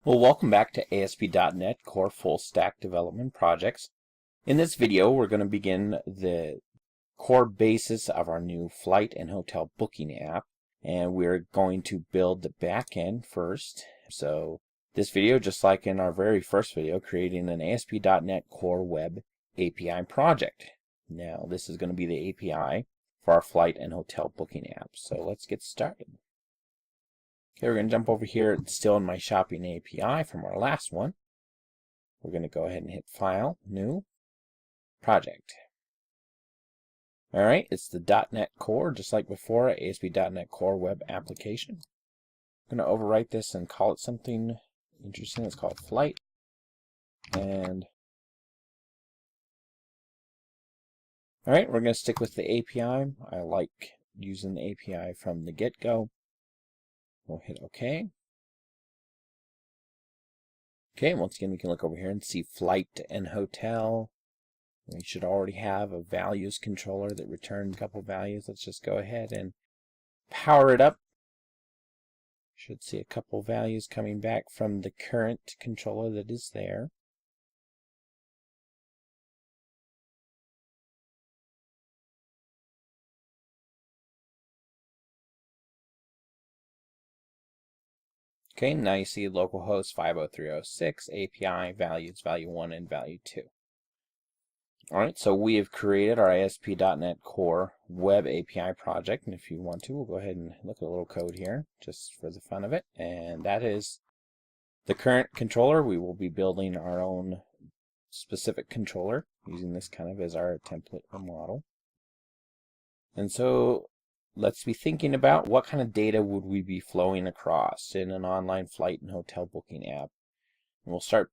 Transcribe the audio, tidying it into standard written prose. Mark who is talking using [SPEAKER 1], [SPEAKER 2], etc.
[SPEAKER 1] Well, welcome back to ASP.NET Core Full Stack Development Projects. In this video, we're going to begin the core basis of our new flight and hotel booking app, and we're going to build the backend first. So this video, just like in our very first video, creating an ASP.NET Core Web API project. Now, this is going to be the API for our flight and hotel booking app. So let's get started. Okay, we're going to jump over here. It's still in my shopping API from our last one. We're going to go ahead and hit File, New, Project. Alright, it's the .NET Core, just like before, ASP.NET Core Web Application. I'm going to overwrite this and call it something interesting. Let's call it Flight. And alright, we're going to stick with the API. I like using the API from the get-go. We'll hit OK. Okay, once again, we can look over here and see flight and hotel. We should already have a values controller that returned a couple values. Let's just go ahead and power it up. Should see a couple values coming back from the current controller that is there. Okay, now you see localhost 50306, API, values, value 1 and value 2. Alright, so we have created our ASP.NET Core Web API project, and if you want to, we'll go ahead and look at a little code here, just for the fun of it. And that is the current controller. We will be building our own specific controller, using this kind of as our template or model. And so let's be thinking about what kind of data would we be flowing across in an online flight and hotel booking app. And we'll start